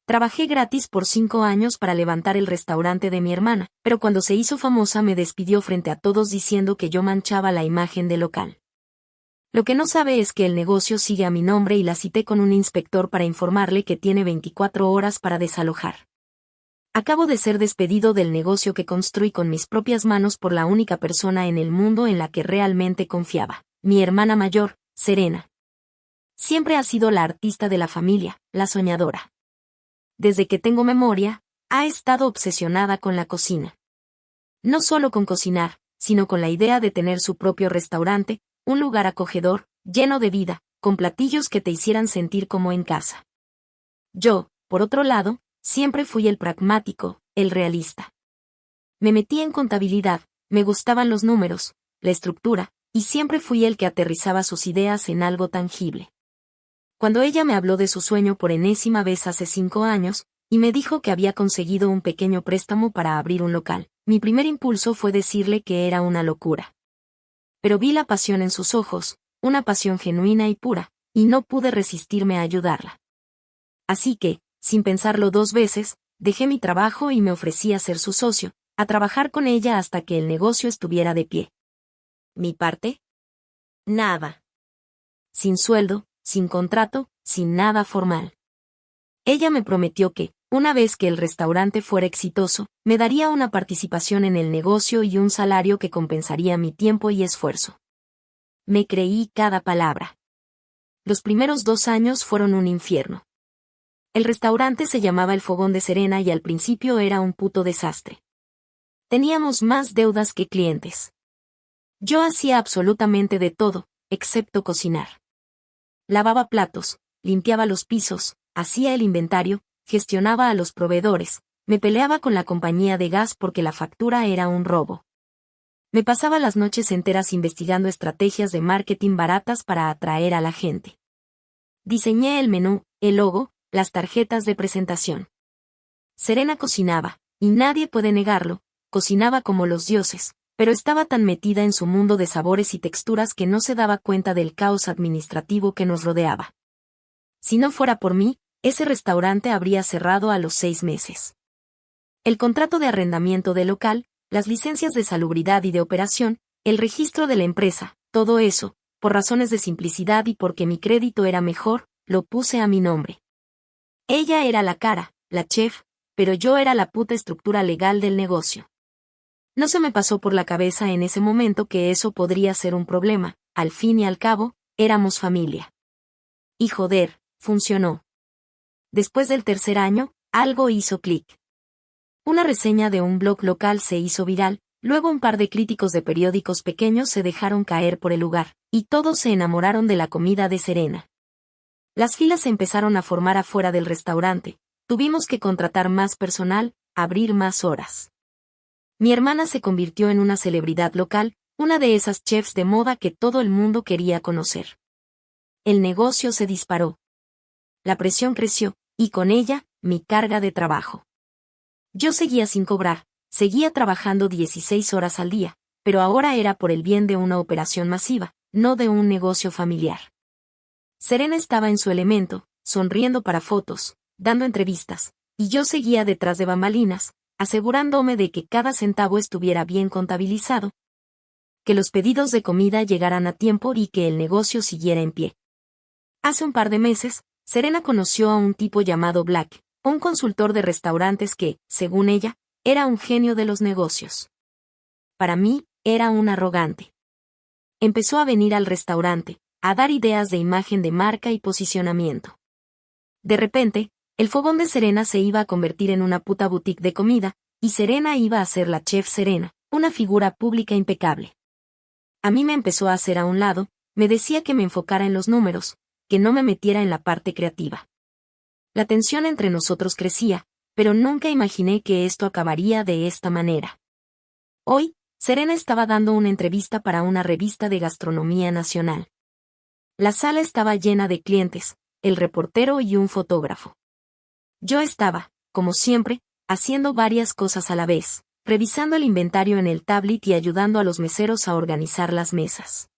Trabajé gratis por 5 años para levantar el restaurante de mi hermana, pero cuando se hizo famosa me despidió frente a todos diciendo que yo manchaba la imagen del local. Lo que no sabe es que el negocio sigue a mi nombre y la cité con un inspector para informarle que tiene 24 horas para desalojar. Acabo de ser despedido del negocio que construí con mis propias manos por la única persona en el mundo en la que realmente confiaba, mi hermana mayor, Serena. Siempre ha sido la artista de la familia, la soñadora. Desde que tengo memoria, ha estado obsesionada con la cocina. No solo con cocinar, sino con la idea de tener su propio restaurante, un lugar acogedor, lleno de vida, con platillos que te hicieran sentir como en casa. Yo, por otro lado, siempre fui el pragmático, el realista. Me metí en contabilidad, me gustaban los números, la estructura, y siempre fui el que aterrizaba sus ideas en algo tangible. Cuando ella me habló de su sueño por enésima vez hace 5 años, y me dijo que había conseguido un pequeño préstamo para abrir un local, mi primer impulso fue decirle que era una locura. Pero vi la pasión en sus ojos, una pasión genuina y pura, y no pude resistirme a ayudarla. Así que, sin pensarlo 2 veces, dejé mi trabajo y me ofrecí a ser su socio, a trabajar con ella hasta que el negocio estuviera de pie. ¿Mi parte? Nada. Sin sueldo, sin contrato, sin nada formal. Ella me prometió que, una vez que el restaurante fuera exitoso, me daría una participación en el negocio y un salario que compensaría mi tiempo y esfuerzo. Me creí cada palabra. Los primeros 2 años fueron un infierno. El restaurante se llamaba El Fogón de Serena y al principio era un puto desastre. Teníamos más deudas que clientes. Yo hacía absolutamente de todo, excepto cocinar. Lavaba platos, limpiaba los pisos, hacía el inventario, gestionaba a los proveedores, me peleaba con la compañía de gas porque la factura era un robo. Me pasaba las noches enteras investigando estrategias de marketing baratas para atraer a la gente. Diseñé el menú, el logo, las tarjetas de presentación. Serena cocinaba, y nadie puede negarlo, cocinaba como los dioses, pero estaba tan metida en su mundo de sabores y texturas que no se daba cuenta del caos administrativo que nos rodeaba. Si no fuera por mí, ese restaurante habría cerrado a los 6 meses. El contrato de arrendamiento del local, las licencias de salubridad y de operación, el registro de la empresa, todo eso, por razones de simplicidad y porque mi crédito era mejor, lo puse a mi nombre. Ella era la cara, la chef, pero yo era la puta estructura legal del negocio. No se me pasó por la cabeza en ese momento que eso podría ser un problema, al fin y al cabo, éramos familia. Y joder, funcionó. Después del 3er año, algo hizo clic. Una reseña de un blog local se hizo viral, luego un par de críticos de periódicos pequeños se dejaron caer por el lugar, y todos se enamoraron de la comida de Serena. Las filas se empezaron a formar afuera del restaurante, tuvimos que contratar más personal, abrir más horas. Mi hermana se convirtió en una celebridad local, una de esas chefs de moda que todo el mundo quería conocer. El negocio se disparó. La presión creció, y con ella, mi carga de trabajo. Yo seguía sin cobrar, seguía trabajando 16 horas al día, pero ahora era por el bien de una operación masiva, no de un negocio familiar. Serena estaba en su elemento, sonriendo para fotos, dando entrevistas, y yo seguía detrás de bambalinas, asegurándome de que cada centavo estuviera bien contabilizado, que los pedidos de comida llegaran a tiempo y que el negocio siguiera en pie. Hace un par de meses, Serena conoció a un tipo llamado Black, un consultor de restaurantes que, según ella, era un genio de los negocios. Para mí, era un arrogante. Empezó a venir al restaurante, a dar ideas de imagen de marca y posicionamiento. De repente, el Fogón de Serena se iba a convertir en una puta boutique de comida, y Serena iba a ser la chef Serena, una figura pública impecable. A mí me empezó a hacer a un lado, me decía que me enfocara en los números, que no me metiera en la parte creativa. La tensión entre nosotros crecía, pero nunca imaginé que esto acabaría de esta manera. Hoy, Serena estaba dando una entrevista para una revista de gastronomía nacional. La sala estaba llena de clientes, el reportero y un fotógrafo. Yo estaba, como siempre, haciendo varias cosas a la vez, revisando el inventario en el tablet y ayudando a los meseros a organizar las mesas.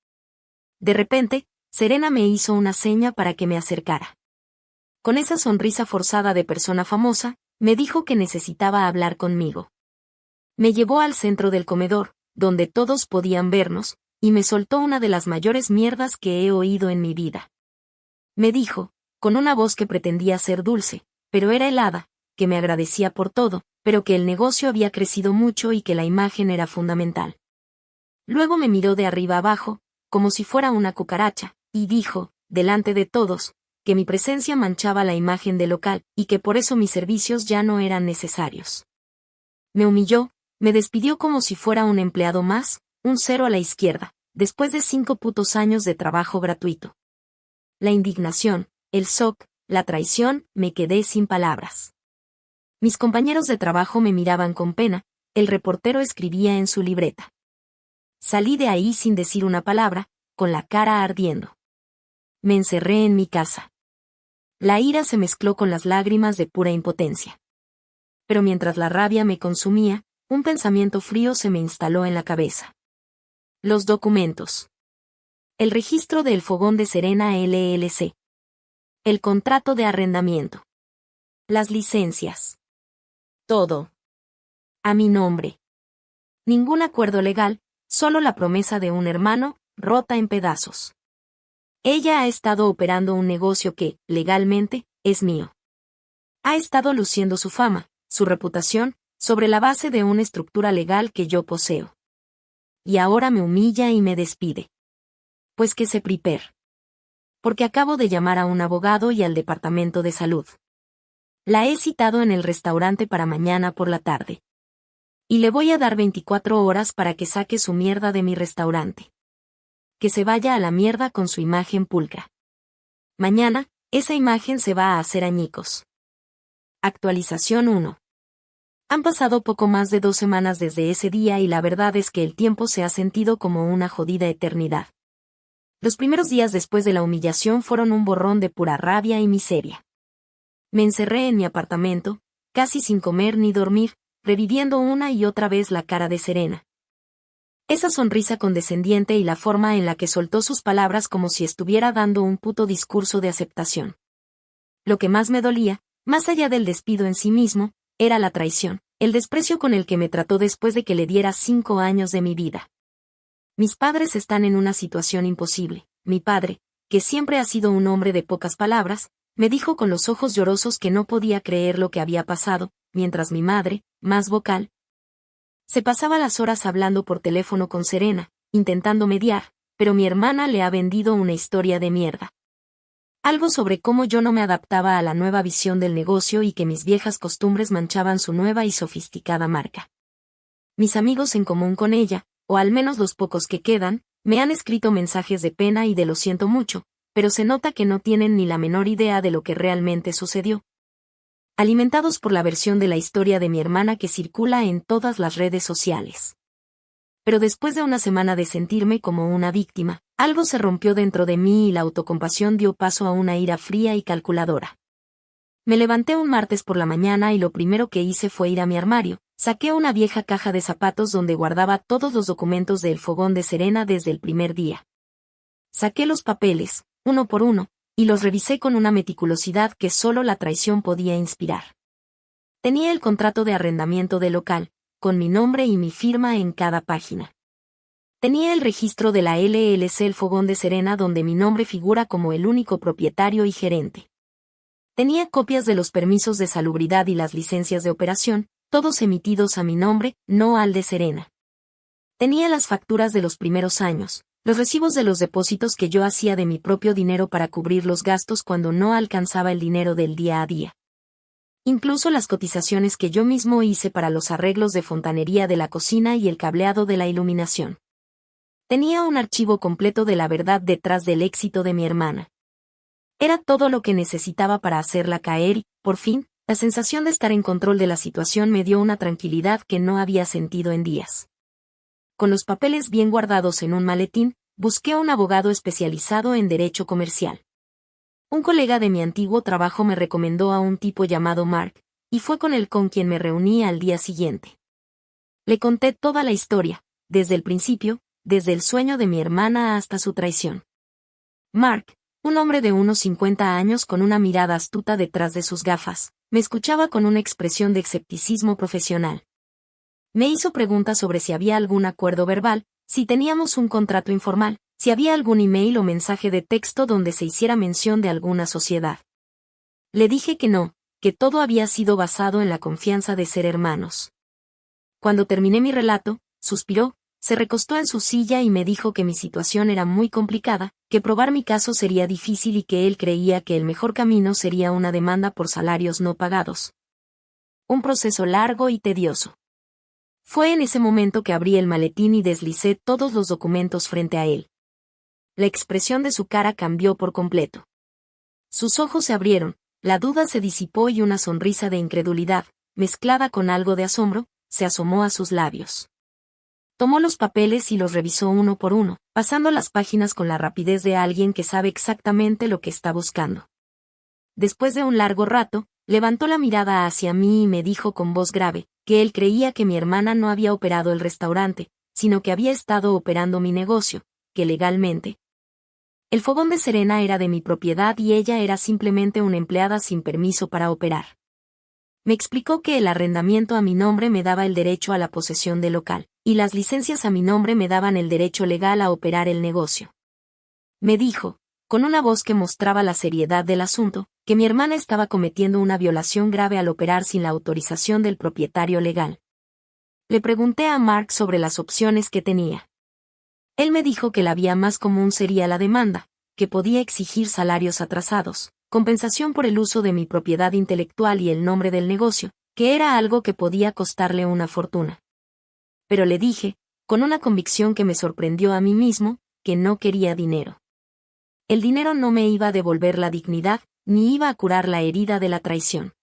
De repente, Serena me hizo una seña para que me acercara. con esa sonrisa forzada de persona famosa, me dijo que necesitaba hablar conmigo. Me llevó al centro del comedor, donde todos podían vernos, y me soltó una de las mayores mierdas que he oído en mi vida. Me dijo, con una voz que pretendía ser dulce, pero era helada, que me agradecía por todo, pero que el negocio había crecido mucho y que la imagen era fundamental. Luego me miró de arriba abajo, como si fuera una cucaracha, y dijo, delante de todos, que mi presencia manchaba la imagen del local, y que por eso mis servicios ya no eran necesarios. Me humilló, me despidió como si fuera un empleado más, un cero a la izquierda, después de 5 putos años de trabajo gratuito. La indignación, el shock, la traición, me quedé sin palabras. Mis compañeros de trabajo me miraban con pena, el reportero escribía en su libreta. Salí de ahí sin decir una palabra, con la cara ardiendo. Me encerré en mi casa. La ira se mezcló con las lágrimas de pura impotencia. Pero mientras la rabia me consumía, un pensamiento frío se me instaló en la cabeza. Los documentos. El registro del Fogón de Serena LLC. El contrato de arrendamiento. Las licencias. Todo. A mi nombre. Ningún acuerdo legal, solo la promesa de un hermano, rota en pedazos. Ella ha estado operando un negocio que, legalmente, es mío. Ha estado luciendo su fama, su reputación, sobre la base de una estructura legal que yo poseo. Y ahora me humilla y me despide. Pues que se prepare. Porque acabo de llamar a un abogado y al departamento de salud. La he citado en el restaurante para mañana por la tarde. Y le voy a dar 24 horas para que saque su mierda de mi restaurante. Que se vaya a la mierda con su imagen pulcra. Mañana, esa imagen se va a hacer añicos. Actualización 1. Han pasado poco más de 2 semanas desde ese día y la verdad es que el tiempo se ha sentido como una jodida eternidad. Los primeros días después de la humillación fueron un borrón de pura rabia y miseria. Me encerré en mi apartamento, casi sin comer ni dormir, reviviendo una y otra vez la cara de Serena. Esa sonrisa condescendiente y la forma en la que soltó sus palabras como si estuviera dando un puto discurso de aceptación. Lo que más me dolía, más allá del despido en sí mismo, era la traición, el desprecio con el que me trató después de que le diera 5 años de mi vida. Mis padres están en una situación imposible. Mi padre, que siempre ha sido un hombre de pocas palabras, me dijo con los ojos llorosos que no podía creer lo que había pasado, mientras mi madre, más vocal, se pasaba las horas hablando por teléfono con Serena, intentando mediar, pero mi hermana le ha vendido una historia de mierda. Algo sobre cómo yo no me adaptaba a la nueva visión del negocio y que mis viejas costumbres manchaban su nueva y sofisticada marca. Mis amigos en común con ella, o al menos los pocos que quedan, me han escrito mensajes de pena y de lo siento mucho, pero se nota que no tienen ni la menor idea de lo que realmente sucedió. Alimentados por la versión de la historia de mi hermana que circula en todas las redes sociales. Pero después de una semana de sentirme como una víctima, algo se rompió dentro de mí y la autocompasión dio paso a una ira fría y calculadora. Me levanté un martes por la mañana y lo primero que hice fue ir a mi armario, saqué una vieja caja de zapatos donde guardaba todos los documentos del Fogón de Serena desde el primer día. Saqué los papeles, uno por uno, y los revisé con una meticulosidad que solo la traición podía inspirar. Tenía el contrato de arrendamiento del local, con mi nombre y mi firma en cada página. Tenía el registro de la LLC El Fogón de Serena donde mi nombre figura como el único propietario y gerente. Tenía copias de los permisos de salubridad y las licencias de operación, todos emitidos a mi nombre, no al de Serena. Tenía las facturas de los primeros años, los recibos de los depósitos que yo hacía de mi propio dinero para cubrir los gastos cuando no alcanzaba el dinero del día a día. Incluso las cotizaciones que yo mismo hice para los arreglos de fontanería de la cocina y el cableado de la iluminación. Tenía un archivo completo de la verdad detrás del éxito de mi hermana. Era todo lo que necesitaba para hacerla caer y, por fin, la sensación de estar en control de la situación me dio una tranquilidad que no había sentido en días. Con los papeles bien guardados en un maletín, busqué a un abogado especializado en derecho comercial. Un colega de mi antiguo trabajo me recomendó a un tipo llamado Mark, y fue con él con quien me reuní al día siguiente. Le conté toda la historia, desde el principio, desde el sueño de mi hermana hasta su traición. Mark, Un hombre de unos 50 años con una mirada astuta detrás de sus gafas, me escuchaba con una expresión de escepticismo profesional. Me hizo preguntas sobre si había algún acuerdo verbal, si teníamos un contrato informal, si había algún email o mensaje de texto donde se hiciera mención de alguna sociedad. Le dije que no, que todo había sido basado en la confianza de ser hermanos. Cuando terminé mi relato, suspiró, se recostó en su silla y me dijo que mi situación era muy complicada, que probar mi caso sería difícil y que él creía que el mejor camino sería una demanda por salarios no pagados. Un proceso largo y tedioso. Fue en ese momento que abrí el maletín y deslicé todos los documentos frente a él. La expresión de su cara cambió por completo. Sus ojos se abrieron, la duda se disipó y una sonrisa de incredulidad, mezclada con algo de asombro, se asomó a sus labios. Tomó los papeles y los revisó uno por uno, pasando las páginas con la rapidez de alguien que sabe exactamente lo que está buscando. Después de un largo rato, levantó la mirada hacia mí y me dijo con voz grave, que él creía que mi hermana no había operado el restaurante, sino que había estado operando mi negocio, que legalmente. El fogón de Serena era de mi propiedad y ella era simplemente una empleada sin permiso para operar. Me explicó que el arrendamiento a mi nombre me daba el derecho a la posesión del local, y las licencias a mi nombre me daban el derecho legal a operar el negocio. Me dijo, con una voz que mostraba la seriedad del asunto, que mi hermana estaba cometiendo una violación grave al operar sin la autorización del propietario legal. Le pregunté a Mark sobre las opciones que tenía. Él me dijo que la vía más común sería la demanda, que podía exigir salarios atrasados, compensación por el uso de mi propiedad intelectual y el nombre del negocio, que era algo que podía costarle una fortuna. Pero le dije, con una convicción que me sorprendió a mí mismo, que no quería dinero. El dinero no me iba a devolver la dignidad, ni iba a curar la herida de la traición.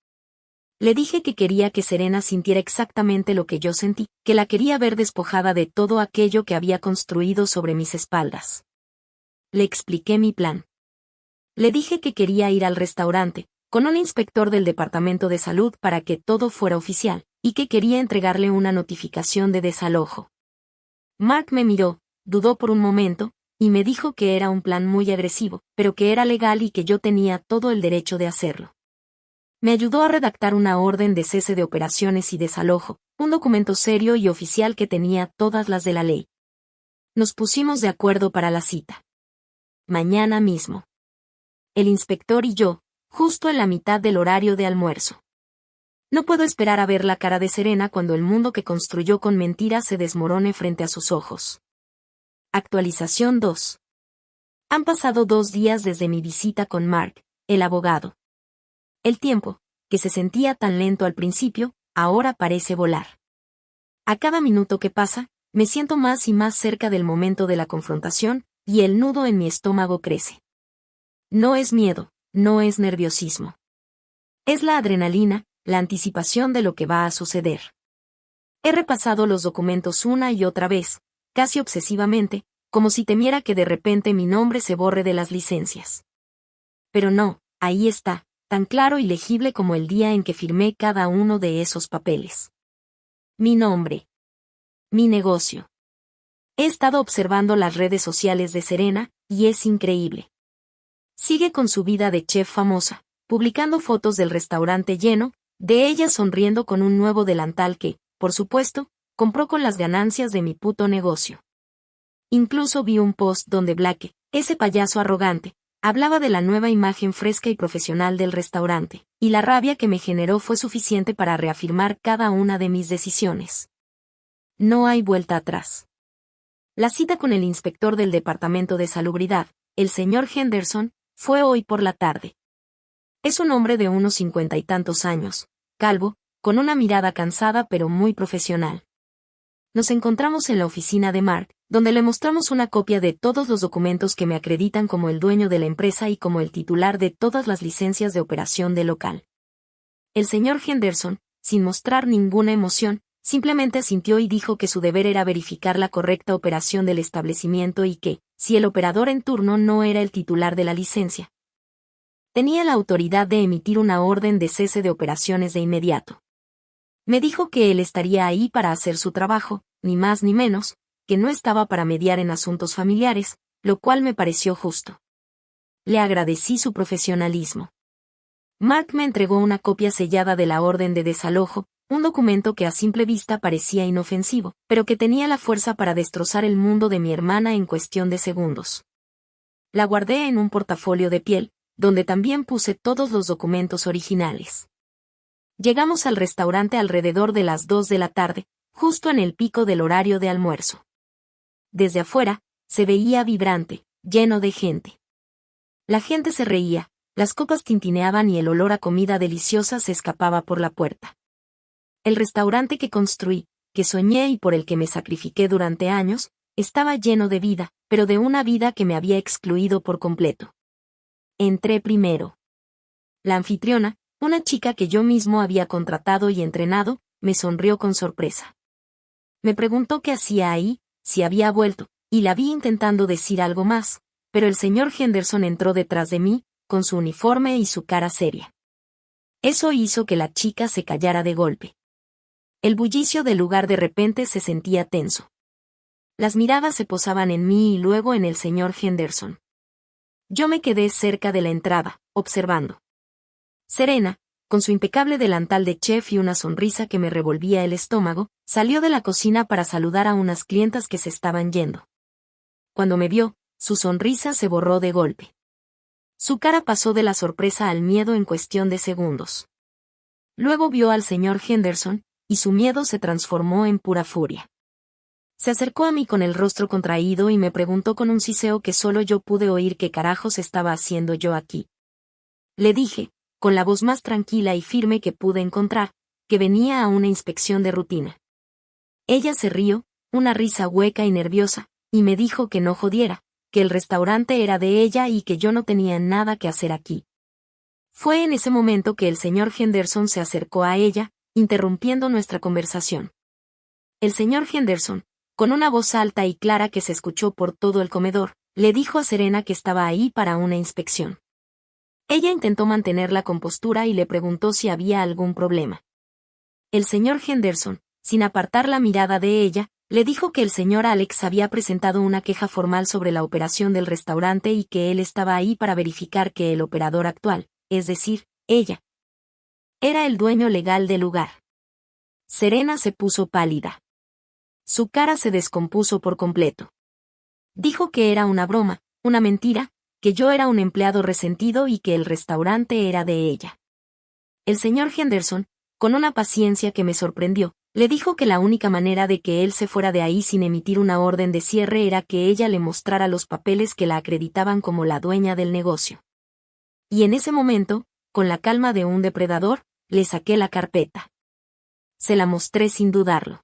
Le dije que quería que Serena sintiera exactamente lo que yo sentí, que la quería ver despojada de todo aquello que había construido sobre mis espaldas. Le expliqué mi plan. Le dije que quería ir al restaurante, con un inspector del Departamento de Salud para que todo fuera oficial, y que quería entregarle una notificación de desalojo. Mark me miró, dudó por un momento, y me dijo que era un plan muy agresivo, pero que era legal y que yo tenía todo el derecho de hacerlo. Me ayudó a redactar una orden de cese de operaciones y desalojo, un documento serio y oficial que tenía todas las de la ley. Nos pusimos de acuerdo para la cita. Mañana mismo. El inspector y yo, justo en la mitad del horario de almuerzo. No puedo esperar a ver la cara de Serena cuando el mundo que construyó con mentiras se desmorone frente a sus ojos. Actualización 2. Han pasado 2 días desde mi visita con Mark, el abogado. El tiempo, que se sentía tan lento al principio, ahora parece volar. A cada minuto que pasa, me siento más y más cerca del momento de la confrontación, y el nudo en mi estómago crece. No es miedo, no es nerviosismo. Es la adrenalina, la anticipación de lo que va a suceder. He repasado los documentos una y otra vez, casi obsesivamente, como si temiera que de repente mi nombre se borre de las licencias. Pero no, ahí está, tan claro y legible como el día en que firmé cada uno de esos papeles. Mi nombre. Mi negocio. He estado observando las redes sociales de Serena, y es increíble. Sigue con su vida de chef famosa, publicando fotos del restaurante lleno, de ella sonriendo con un nuevo delantal que, por supuesto, compró con las ganancias de mi puto negocio. Incluso vi un post donde Blake, ese payaso arrogante, hablaba de la nueva imagen fresca y profesional del restaurante, y la rabia que me generó fue suficiente para reafirmar cada una de mis decisiones. No hay vuelta atrás. La cita con el inspector del Departamento de Salubridad, el señor Henderson, fue hoy por la tarde. Es un hombre de unos 50 y tantos años, calvo, con una mirada cansada pero muy profesional. Nos encontramos en la oficina de Mark, donde le mostramos una copia de todos los documentos que me acreditan como el dueño de la empresa y como el titular de todas las licencias de operación del local. El señor Henderson, sin mostrar ninguna emoción, simplemente asintió y dijo que su deber era verificar la correcta operación del establecimiento y que, si el operador en turno no era el titular de la licencia, tenía la autoridad de emitir una orden de cese de operaciones de inmediato. Me dijo que él estaría ahí para hacer su trabajo, ni más ni menos, que no estaba para mediar en asuntos familiares, lo cual me pareció justo. Le agradecí su profesionalismo. Mark me entregó una copia sellada de la orden de desalojo, un documento que a simple vista parecía inofensivo, pero que tenía la fuerza para destrozar el mundo de mi hermana en cuestión de segundos. La guardé en un portafolio de piel, donde también puse todos los documentos originales. Llegamos al restaurante alrededor de las 2 de la tarde, justo en el pico del horario de almuerzo. Desde afuera, se veía vibrante, lleno de gente. La gente se reía, las copas tintineaban y el olor a comida deliciosa se escapaba por la puerta. El restaurante que construí, que soñé y por el que me sacrifiqué durante años, estaba lleno de vida, pero de una vida que me había excluido por completo. Entré primero. La anfitriona, una chica que yo mismo había contratado y entrenado, me sonrió con sorpresa. Me preguntó qué hacía ahí, si había vuelto, y la vi intentando decir algo más, pero el señor Henderson entró detrás de mí, con su uniforme y su cara seria. Eso hizo que la chica se callara de golpe. El bullicio del lugar de repente se sentía tenso. Las miradas se posaban en mí y luego en el señor Henderson. Yo me quedé cerca de la entrada, observando. Serena, con su impecable delantal de chef y una sonrisa que me revolvía el estómago, salió de la cocina para saludar a unas clientas que se estaban yendo. Cuando me vio, su sonrisa se borró de golpe. Su cara pasó de la sorpresa al miedo en cuestión de segundos. Luego vio al señor Henderson, y su miedo se transformó en pura furia. Se acercó a mí con el rostro contraído y me preguntó con un siseo que solo yo pude oír qué carajos estaba haciendo yo aquí. Le dije, con la voz más tranquila y firme que pude encontrar, que venía a una inspección de rutina. Ella se rió, una risa hueca y nerviosa, y me dijo que no jodiera, que el restaurante era de ella y que yo no tenía nada que hacer aquí. Fue en ese momento que el señor Henderson se acercó a ella, interrumpiendo nuestra conversación. El señor Henderson, con una voz alta y clara que se escuchó por todo el comedor, le dijo a Serena que estaba ahí para una inspección. Ella intentó mantener la compostura y le preguntó si había algún problema. El señor Henderson, sin apartar la mirada de ella, le dijo que el señor Alex había presentado una queja formal sobre la operación del restaurante y que él estaba ahí para verificar que el operador actual, es decir, ella, era el dueño legal del lugar. Serena se puso pálida. Su cara se descompuso por completo. Dijo que era una broma, una mentira, que yo era un empleado resentido y que el restaurante era de ella. El señor Henderson, con una paciencia que me sorprendió, le dijo que la única manera de que él se fuera de ahí sin emitir una orden de cierre era que ella le mostrara los papeles que la acreditaban como la dueña del negocio. Y en ese momento, con la calma de un depredador, le saqué la carpeta. Se la mostré sin dudarlo.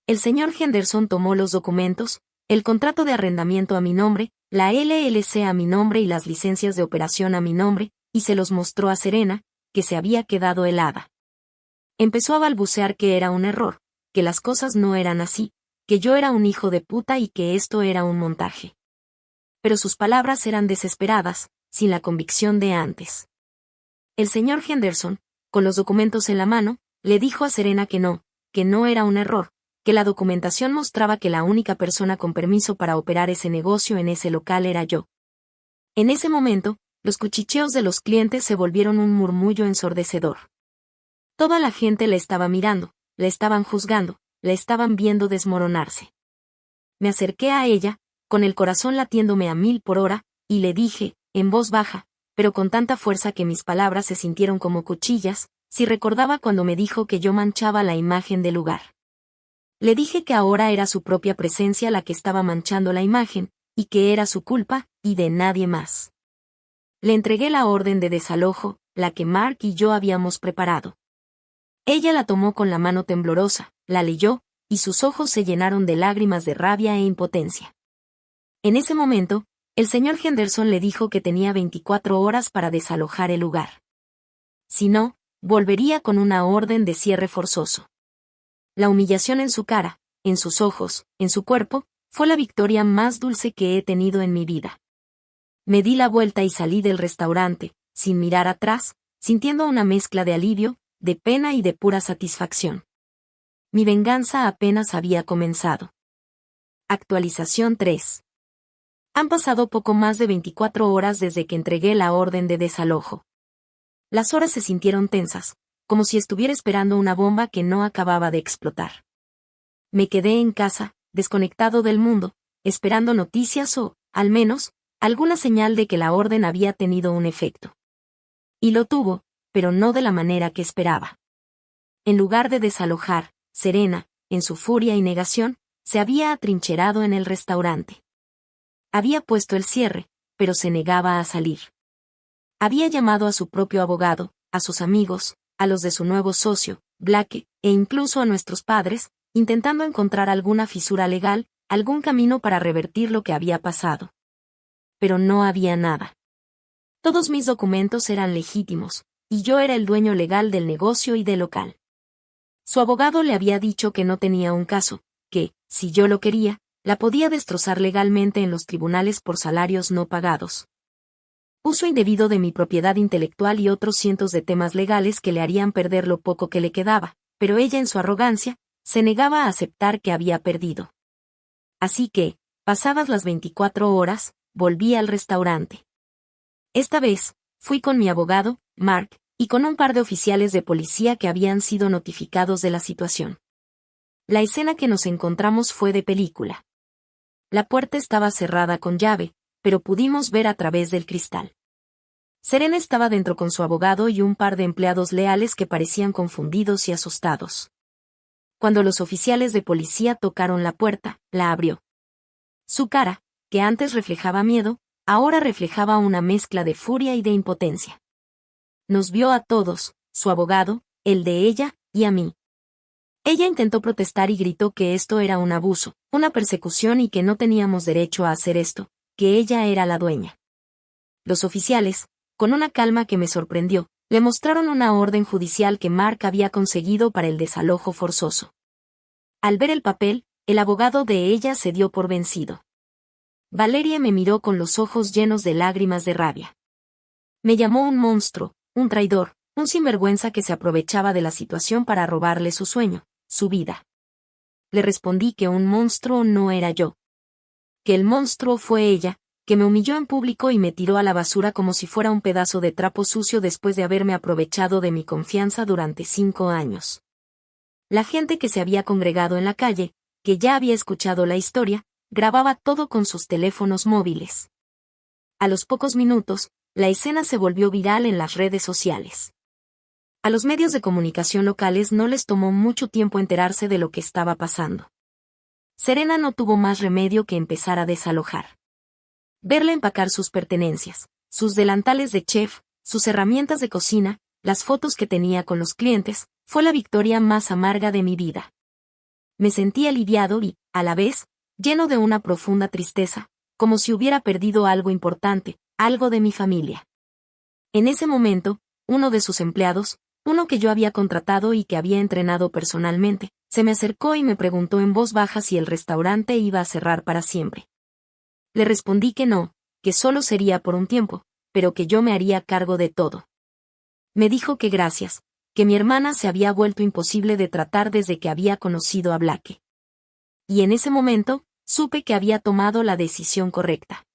El señor Henderson tomó los documentos, el contrato de arrendamiento a mi nombre, la LLC a mi nombre y las licencias de operación a mi nombre, y se los mostró a Serena, que se había quedado helada. Empezó a balbucear que era un error, que las cosas no eran así, que yo era un hijo de puta y que esto era un montaje. Pero sus palabras eran desesperadas, sin la convicción de antes. El señor Henderson, con los documentos en la mano, le dijo a Serena que no era un error, que la documentación mostraba que la única persona con permiso para operar ese negocio en ese local era yo. En ese momento, los cuchicheos de los clientes se volvieron un murmullo ensordecedor. Toda la gente la estaba mirando, la estaban juzgando, la estaban viendo desmoronarse. Me acerqué a ella, con el corazón latiéndome a 1000 por hora, y le dije, en voz baja, pero con tanta fuerza que mis palabras se sintieron como cuchillas, si recordaba cuando me dijo que yo manchaba la imagen del lugar. Le dije que ahora era su propia presencia la que estaba manchando la imagen, y que era su culpa, y de nadie más. Le entregué la orden de desalojo, la que Mark y yo habíamos preparado. Ella la tomó con la mano temblorosa, la leyó, y sus ojos se llenaron de lágrimas de rabia e impotencia. En ese momento, el señor Henderson le dijo que tenía 24 horas para desalojar el lugar. Si no, volvería con una orden de cierre forzoso. La humillación en su cara, en sus ojos, en su cuerpo, fue la victoria más dulce que he tenido en mi vida. Me di la vuelta y salí del restaurante, sin mirar atrás, sintiendo una mezcla de alivio, de pena y de pura satisfacción. Mi venganza apenas había comenzado. Actualización 3. Han pasado poco más de 24 horas desde que entregué la orden de desalojo. Las horas se sintieron tensas, como si estuviera esperando una bomba que no acababa de explotar. Me quedé en casa, desconectado del mundo, esperando noticias o, al menos, alguna señal de que la orden había tenido un efecto. Y lo tuvo, pero no de la manera que esperaba. En lugar de desalojar, Serena, en su furia y negación, se había atrincherado en el restaurante. Había puesto el cierre, pero se negaba a salir. Había llamado a su propio abogado, a sus amigos, a los de su nuevo socio, Blake, e incluso a nuestros padres, intentando encontrar alguna fisura legal, algún camino para revertir lo que había pasado. Pero no había nada. Todos mis documentos eran legítimos, y yo era el dueño legal del negocio y del local. Su abogado le había dicho que no tenía un caso, que, si yo lo quería, la podía destrozar legalmente en los tribunales por salarios no pagados. Uso indebido de mi propiedad intelectual y otros cientos de temas legales que le harían perder lo poco que le quedaba, pero ella en su arrogancia, se negaba a aceptar que había perdido. Así que, pasadas las 24 horas, volví al restaurante. Esta vez, fui con mi abogado, Mark, y con un par de oficiales de policía que habían sido notificados de la situación. La escena que nos encontramos fue de película. La puerta estaba cerrada con llave, pero pudimos ver a través del cristal. Serena estaba dentro con su abogado y un par de empleados leales que parecían confundidos y asustados. Cuando los oficiales de policía tocaron la puerta, la abrió. Su cara, que antes reflejaba miedo, ahora reflejaba una mezcla de furia y de impotencia. Nos vio a todos, su abogado, el de ella, y a mí. Ella intentó protestar y gritó que esto era un abuso, una persecución y que no teníamos derecho a hacer esto, que ella era la dueña. Los oficiales, con una calma que me sorprendió, le mostraron una orden judicial que Mark había conseguido para el desalojo forzoso. Al ver el papel, el abogado de ella se dio por vencido. Valeria me miró con los ojos llenos de lágrimas de rabia. Me llamó un monstruo, un traidor, un sinvergüenza que se aprovechaba de la situación para robarle su sueño, su vida. Le respondí que un monstruo no era yo. Que el monstruo fue ella, que me humilló en público y me tiró a la basura como si fuera un pedazo de trapo sucio después de haberme aprovechado de mi confianza durante 5 años. La gente que se había congregado en la calle, que ya había escuchado la historia, grababa todo con sus teléfonos móviles. A los pocos minutos, la escena se volvió viral en las redes sociales. A los medios de comunicación locales no les tomó mucho tiempo enterarse de lo que estaba pasando. Serena no tuvo más remedio que empezar a desalojar. Verla empacar sus pertenencias, sus delantales de chef, sus herramientas de cocina, las fotos que tenía con los clientes, fue la victoria más amarga de mi vida. Me sentí aliviado y, a la vez, lleno de una profunda tristeza, como si hubiera perdido algo importante, algo de mi familia. En ese momento, uno de sus empleados, uno que yo había contratado y que había entrenado personalmente, se me acercó y me preguntó en voz baja si el restaurante iba a cerrar para siempre. Le respondí que no, que solo sería por un tiempo, pero que yo me haría cargo de todo. Me dijo que gracias, que mi hermana se había vuelto imposible de tratar desde que había conocido a Blake. Y en ese momento, supe que había tomado la decisión correcta.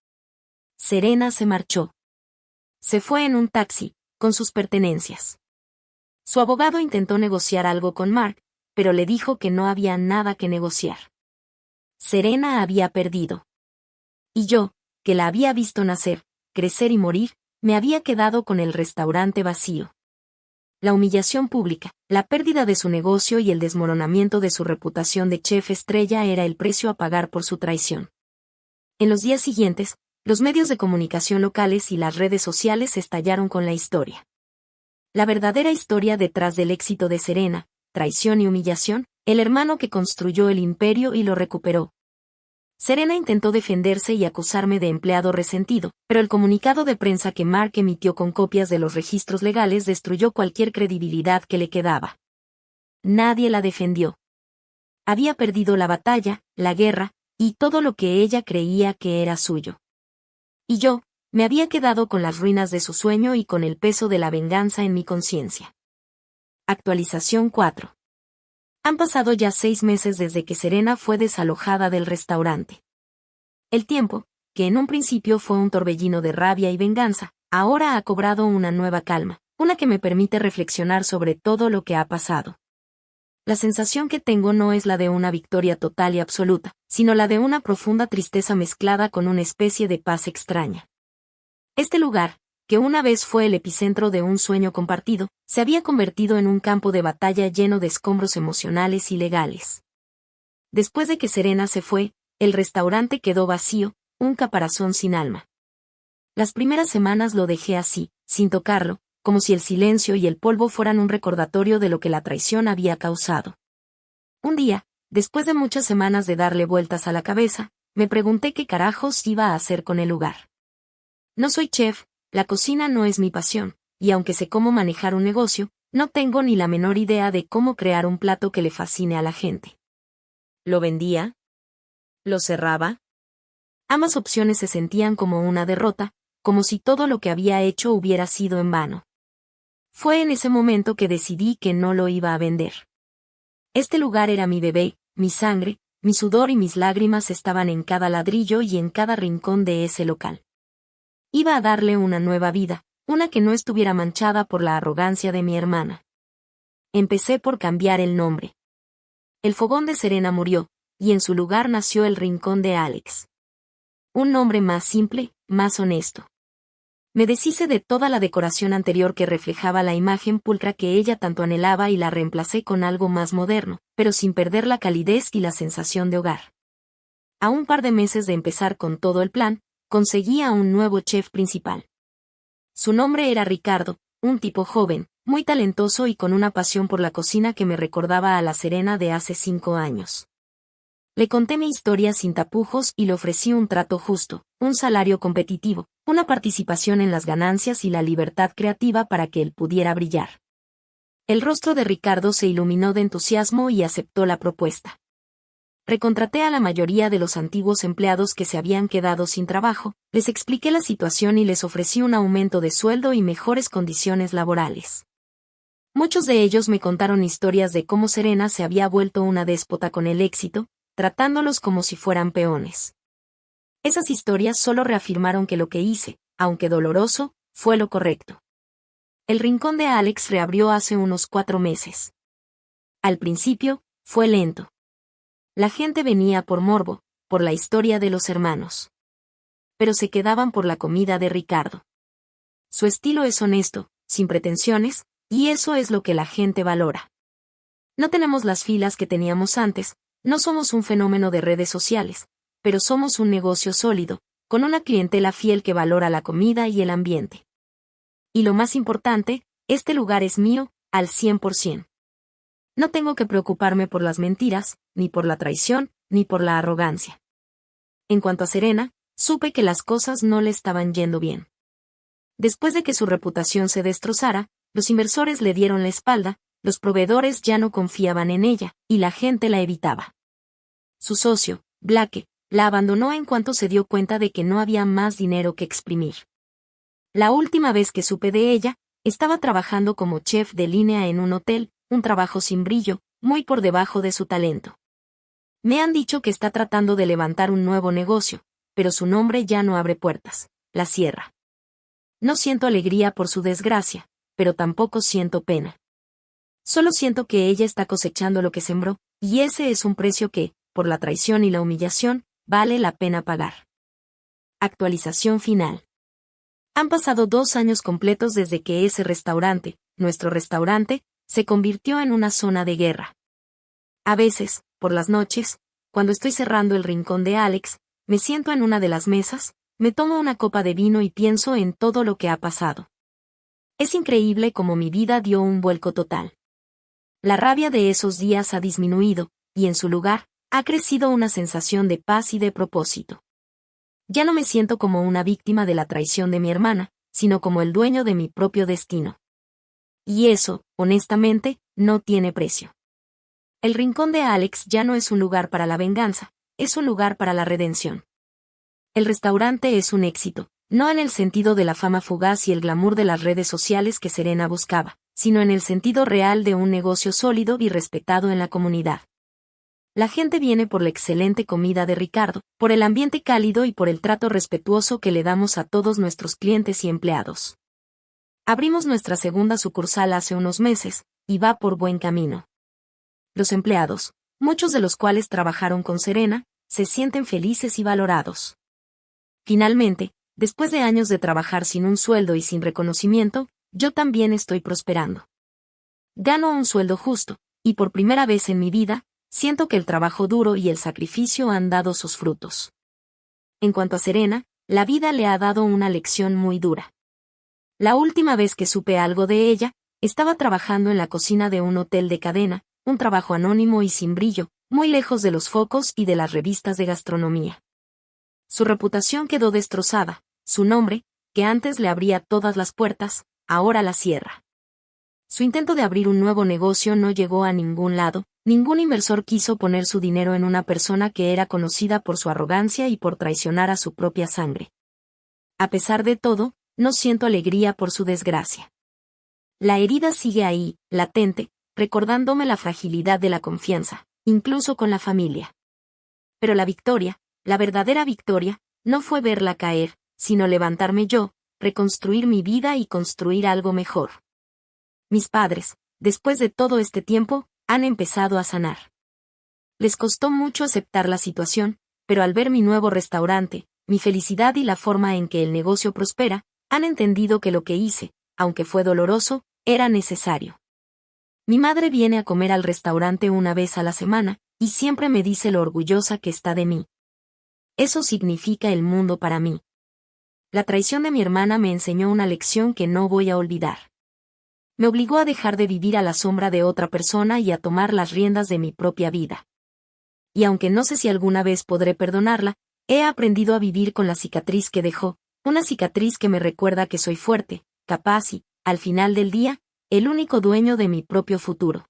Serena se marchó. Se fue en un taxi, con sus pertenencias. Su abogado intentó negociar algo con Mark, pero le dijo que no había nada que negociar. Serena había perdido. Y yo, que la había visto nacer, crecer y morir, me había quedado con el restaurante vacío. La humillación pública, la pérdida de su negocio y el desmoronamiento de su reputación de chef estrella era el precio a pagar por su traición. En los días siguientes, los medios de comunicación locales y las redes sociales estallaron con la historia. La verdadera historia detrás del éxito de Serena, traición y humillación, el hermano que construyó el imperio y lo recuperó. Serena intentó defenderse y acusarme de empleado resentido, pero el comunicado de prensa que Mark emitió con copias de los registros legales destruyó cualquier credibilidad que le quedaba. Nadie la defendió. Había perdido la batalla, la guerra, y todo lo que ella creía que era suyo. Y yo, me había quedado con las ruinas de su sueño y con el peso de la venganza en mi conciencia. Actualización 4. Han pasado ya 6 meses desde que Serena fue desalojada del restaurante. El tiempo, que en un principio fue un torbellino de rabia y venganza, ahora ha cobrado una nueva calma, una que me permite reflexionar sobre todo lo que ha pasado. La sensación que tengo no es la de una victoria total y absoluta, sino la de una profunda tristeza mezclada con una especie de paz extraña. Este lugar, que una vez fue el epicentro de un sueño compartido, se había convertido en un campo de batalla lleno de escombros emocionales y legales. Después de que Serena se fue, el restaurante quedó vacío, un caparazón sin alma. Las primeras semanas lo dejé así, sin tocarlo, como si el silencio y el polvo fueran un recordatorio de lo que la traición había causado. Un día, después de muchas semanas de darle vueltas a la cabeza, me pregunté qué carajos iba a hacer con el lugar. No soy chef, la cocina no es mi pasión, y aunque sé cómo manejar un negocio, no tengo ni la menor idea de cómo crear un plato que le fascine a la gente. ¿Lo vendía? ¿Lo cerraba? Ambas opciones se sentían como una derrota, como si todo lo que había hecho hubiera sido en vano. Fue en ese momento que decidí que no lo iba a vender. Este lugar era mi bebé, mi sangre, mi sudor y mis lágrimas estaban en cada ladrillo y en cada rincón de ese local. Iba a darle una nueva vida, una que no estuviera manchada por la arrogancia de mi hermana. Empecé por cambiar el nombre. El fogón de Serena murió, y en su lugar nació el rincón de Alex. Un nombre más simple, más honesto. Me deshice de toda la decoración anterior que reflejaba la imagen pulcra que ella tanto anhelaba y la reemplacé con algo más moderno, pero sin perder la calidez y la sensación de hogar. A un par de meses de empezar con todo el plan, conseguí a un nuevo chef principal. Su nombre era Ricardo, un tipo joven, muy talentoso y con una pasión por la cocina que me recordaba a la Serena de hace 5 años. Le conté mi historia sin tapujos y le ofrecí un trato justo, un salario competitivo, una participación en las ganancias y la libertad creativa para que él pudiera brillar. El rostro de Ricardo se iluminó de entusiasmo y aceptó la propuesta. Recontraté a la mayoría de los antiguos empleados que se habían quedado sin trabajo, les expliqué la situación y les ofrecí un aumento de sueldo y mejores condiciones laborales. Muchos de ellos me contaron historias de cómo Serena se había vuelto una déspota con el éxito, tratándolos como si fueran peones. Esas historias solo reafirmaron que lo que hice, aunque doloroso, fue lo correcto. El rincón de Alex reabrió hace unos 4 meses. Al principio, fue lento. La gente venía por morbo, por la historia de los hermanos. Pero se quedaban por la comida de Ricardo. Su estilo es honesto, sin pretensiones, y eso es lo que la gente valora. No tenemos las filas que teníamos antes, no somos un fenómeno de redes sociales, pero somos un negocio sólido, con una clientela fiel que valora la comida y el ambiente. Y lo más importante, este lugar es mío, al 100%. No tengo que preocuparme por las mentiras, ni por la traición, ni por la arrogancia. En cuanto a Serena, supe que las cosas no le estaban yendo bien. Después de que su reputación se destrozara, los inversores le dieron la espalda, los proveedores ya no confiaban en ella, y la gente la evitaba. Su socio, Blake, la abandonó en cuanto se dio cuenta de que no había más dinero que exprimir. La última vez que supe de ella, estaba trabajando como chef de línea en un hotel, un trabajo sin brillo, muy por debajo de su talento. Me han dicho que está tratando de levantar un nuevo negocio, pero su nombre ya no abre puertas, la cierra. No siento alegría por su desgracia, pero tampoco siento pena. Solo siento que ella está cosechando lo que sembró, y ese es un precio que, por la traición y la humillación, vale la pena pagar. Actualización final. Han pasado 2 años completos desde que ese restaurante, nuestro restaurante, se convirtió en una zona de guerra. A veces, por las noches, cuando estoy cerrando el rincón de Alex, me siento en una de las mesas, me tomo una copa de vino y pienso en todo lo que ha pasado. Es increíble cómo mi vida dio un vuelco total. La rabia de esos días ha disminuido, y en su lugar, ha crecido una sensación de paz y de propósito. Ya no me siento como una víctima de la traición de mi hermana, sino como el dueño de mi propio destino. Y eso, honestamente, no tiene precio. El rincón de Alex ya no es un lugar para la venganza, es un lugar para la redención. El restaurante es un éxito, no en el sentido de la fama fugaz y el glamour de las redes sociales que Serena buscaba, sino en el sentido real de un negocio sólido y respetado en la comunidad. La gente viene por la excelente comida de Ricardo, por el ambiente cálido y por el trato respetuoso que le damos a todos nuestros clientes y empleados. Abrimos nuestra segunda sucursal hace unos meses, y va por buen camino. Los empleados, muchos de los cuales trabajaron con Serena, se sienten felices y valorados. Finalmente, después de años de trabajar sin un sueldo y sin reconocimiento, yo también estoy prosperando. Gano un sueldo justo, y por primera vez en mi vida, siento que el trabajo duro y el sacrificio han dado sus frutos. En cuanto a Serena, la vida le ha dado una lección muy dura. La última vez que supe algo de ella, estaba trabajando en la cocina de un hotel de cadena, un trabajo anónimo y sin brillo, muy lejos de los focos y de las revistas de gastronomía. Su reputación quedó destrozada, su nombre, que antes le abría todas las puertas, ahora las cierra. Su intento de abrir un nuevo negocio no llegó a ningún lado, ningún inversor quiso poner su dinero en una persona que era conocida por su arrogancia y por traicionar a su propia sangre. A pesar de todo, no siento alegría por su desgracia. La herida sigue ahí, latente, recordándome la fragilidad de la confianza, incluso con la familia. Pero la victoria, la verdadera victoria, no fue verla caer, sino levantarme yo, reconstruir mi vida y construir algo mejor. Mis padres, después de todo este tiempo, han empezado a sanar. Les costó mucho aceptar la situación, pero al ver mi nuevo restaurante, mi felicidad y la forma en que el negocio prospera, han entendido que lo que hice, aunque fue doloroso, era necesario. Mi madre viene a comer al restaurante una vez a la semana, y siempre me dice lo orgullosa que está de mí. Eso significa el mundo para mí. La traición de mi hermana me enseñó una lección que no voy a olvidar. Me obligó a dejar de vivir a la sombra de otra persona y a tomar las riendas de mi propia vida. Y aunque no sé si alguna vez podré perdonarla, he aprendido a vivir con la cicatriz que dejó, una cicatriz que me recuerda que soy fuerte, capaz y, al final del día, el único dueño de mi propio futuro.